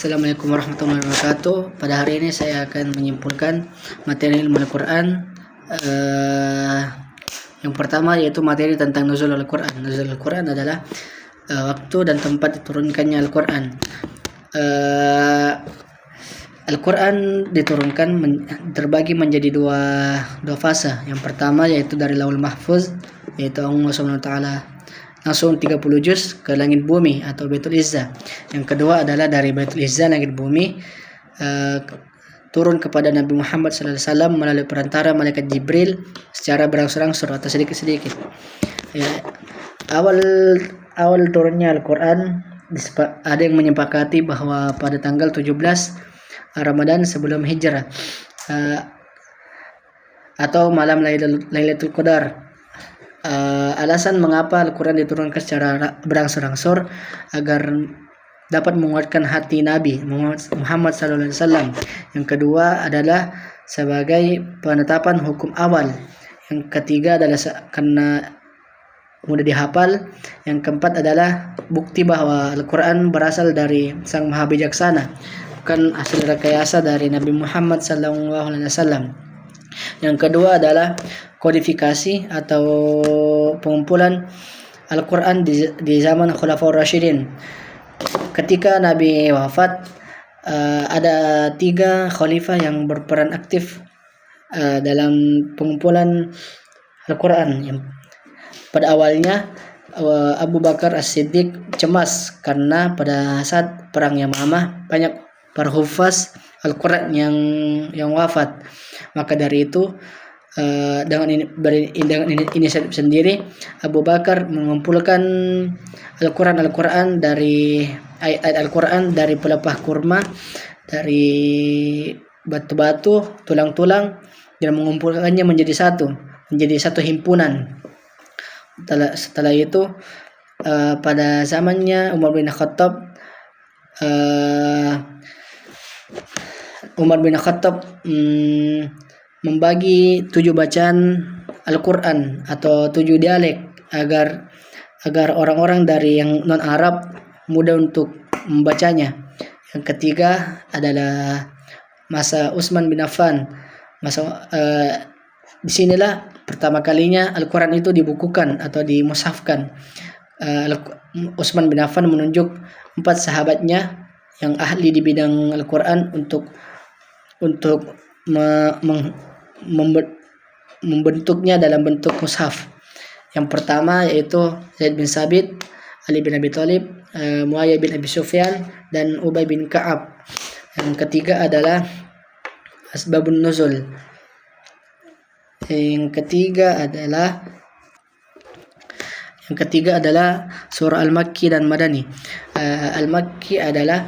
Assalamualaikum warahmatullahi wabarakatuh. Pada hari ini saya akan menyimpulkan materi ilmu Al-Quran. Yang pertama yaitu materi tentang nuzul Al-Quran. Nuzul Al-Quran adalah waktu dan tempat diturunkannya Al-Quran. Al-Quran diturunkan terbagi menjadi dua fase. Yang pertama yaitu dari Lauhul Mahfuz, yaitu Allah SWT langsung 30 juz ke langit bumi atau Baitul Izzah. Yang kedua adalah dari Baitul Izzah langit bumi turun kepada Nabi Muhammad SAW melalui perantara malaikat Jibril secara berangsur-angsur atau sedikit-sedikit. Awal turunnya Al-Quran ada yang menyepakati bahwa pada tanggal 17 Ramadan sebelum hijrah atau malam Lailatul Qadar. Alasan mengapa Al-Quran diturunkan secara berangsur-angsur agar dapat menguatkan hati Nabi Muhammad SAW. Yang kedua adalah sebagai penetapan hukum awal. Yang ketiga adalah karena mudah dihafal. Yang keempat adalah bukti bahwa Al-Quran berasal dari Sang Maha Bijaksana, bukan hasil rekayasa dari Nabi Muhammad SAW. Yang kedua adalah kodifikasi atau pengumpulan Al-Quran di zaman Khulafaur Rasyidin. Ketika Nabi wafat, ada 3 khalifah yang berperan aktif dalam pengumpulan Al-Quran. Pada awalnya Abu Bakar As-Siddiq cemas karena pada saat perang Yamamah banyak para hufaz Al-Quran yang wafat. Maka dari itu dengan inisiatif sendiri Abu Bakar mengumpulkan Al-Quran dari ayat Al-Quran dari pelepah kurma, dari batu-batu, tulang-tulang, dan mengumpulkannya menjadi satu himpunan. Setelah itu pada zamannya Umar bin Khattab membagi 7 bacaan Al-Quran atau 7 dialek agar orang-orang dari yang non-Arab mudah untuk membacanya. Yang ketiga adalah masa Utsman bin Affan. Disinilah pertama kalinya Al-Quran itu dibukukan atau dimushafkan. Utsman bin Affan menunjuk 4 sahabatnya yang ahli di bidang Al-Quran untuk membentuknya dalam bentuk mushaf. Yang pertama yaitu Zaid bin Sabit, Ali bin Abi Thalib, Muayyah bin Abi Sufyan, dan Ubay bin Ka'ab. Yang ketiga adalah Asbabun Nuzul. Yang ketiga adalah surah Al-Makki dan Madani. Al-Makki adalah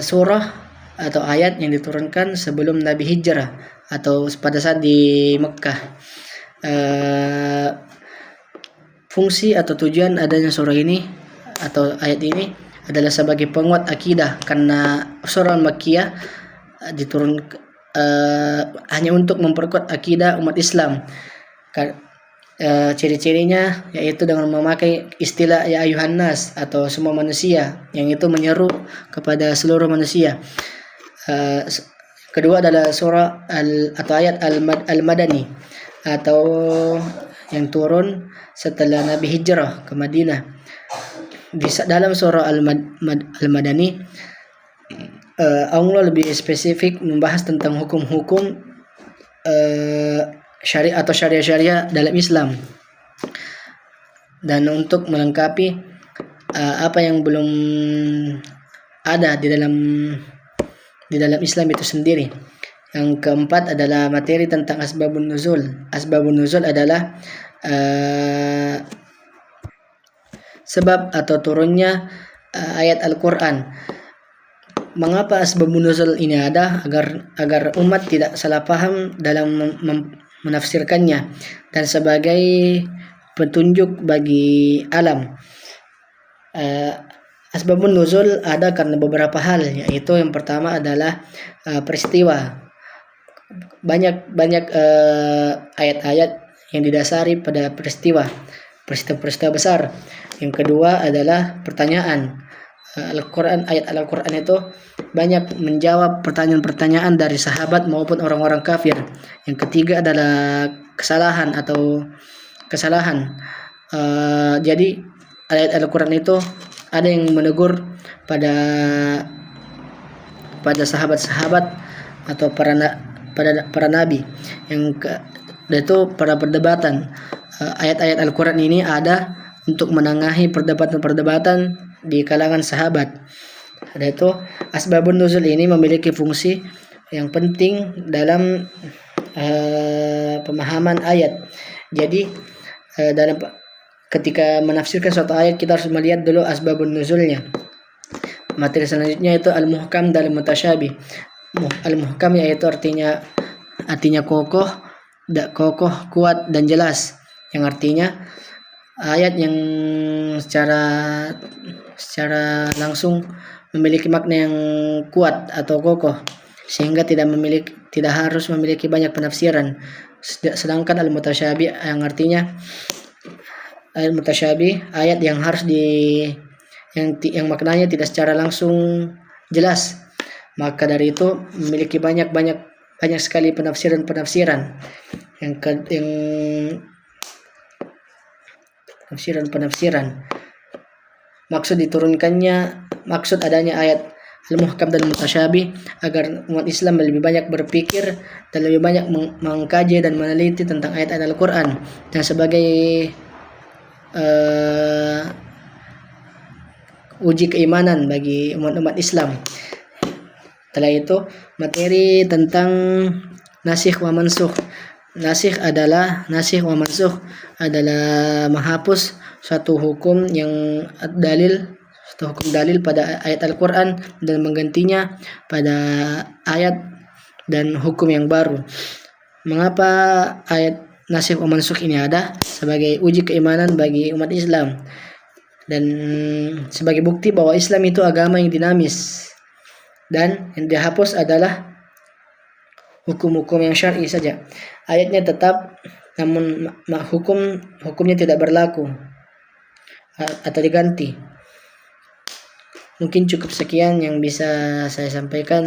surah atau ayat yang diturunkan sebelum Nabi hijrah atau pada saat di Mekkah. Fungsi atau tujuan adanya surah ini atau ayat ini adalah sebagai penguat akidah, karena surah Al-Makkiyah diturunkan hanya untuk memperkuat akidah umat Islam. Ciri-cirinya yaitu dengan memakai istilah ya ayuhan nas atau semua manusia, yang itu menyeru kepada seluruh manusia. Kedua adalah surah atau ayat Al-Madani atau yang turun setelah Nabi hijrah ke Madinah. Dalam surah Al-Madani Allah lebih spesifik membahas tentang hukum-hukum syariat atau syariah dalam Islam, dan untuk melengkapi apa yang belum ada di dalam Islam itu sendiri. Yang keempat adalah materi tentang Asbabun Nuzul. Asbabun Nuzul adalah sebab atau turunnya ayat Al-Quran. Mengapa Asbabun Nuzul ini ada? Agar umat tidak salah paham dalam menafsirkannya dan sebagai petunjuk bagi alam. Asbabun Nuzul ada karena beberapa hal, yaitu yang pertama adalah peristiwa. Banyak ayat-ayat yang didasari pada peristiwa besar. Yang kedua adalah pertanyaan. Al-Quran, ayat Al-Quran itu banyak menjawab pertanyaan-pertanyaan dari sahabat maupun orang-orang kafir. Yang ketiga adalah kesalahan atau kesalahan. Jadi ayat Al-Quran itu ada yang menegur pada sahabat-sahabat atau para nabi yang itu pada perdebatan. Ayat-ayat Al-Quran ini ada untuk menengahi perdebatan-perdebatan di kalangan sahabat. Ada itu asbabun nuzul ini memiliki fungsi yang penting dalam pemahaman ayat. Jadi dalam ketika menafsirkan suatu ayat kita harus melihat dulu asbabun nuzulnya. Materi selanjutnya itu al-muhkam dan al-mutasyabih. Al-muhkam yaitu artinya kokoh, kuat dan jelas. Yang artinya ayat yang secara langsung memiliki makna yang kuat atau kokoh sehingga tidak harus memiliki banyak penafsiran. Sedangkan al-mutasyabih yang artinya al-mutasyabih ayat yang harus yang maknanya tidak secara langsung jelas. Maka dari itu memiliki banyak sekali penafsiran. Yang penafsiran. Maksud adanya ayat al-muhkam dan mutasyabih agar umat Islam lebih banyak berpikir dan lebih banyak mengkaji dan meneliti tentang ayat-ayat Al-Quran dan sebagai uji keimanan bagi umat Islam. Setelah itu materi tentang nasikh wa mansukh. Nasikh wa mansukh adalah menghapus suatu hukum dalil pada ayat Al-Quran dan menggantinya pada ayat dan hukum yang baru. Mengapa ayat nasikh wa mansukh ini ada? Sebagai uji keimanan bagi umat Islam dan sebagai bukti bahwa Islam itu agama yang dinamis dan yang dihapus adalah hukum-hukum yang syar'i saja. Ayatnya tetap namun hukumnya tidak berlaku atau diganti. Mungkin cukup sekian yang bisa saya sampaikan.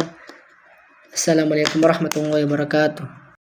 Assalamualaikum warahmatullahi wabarakatuh.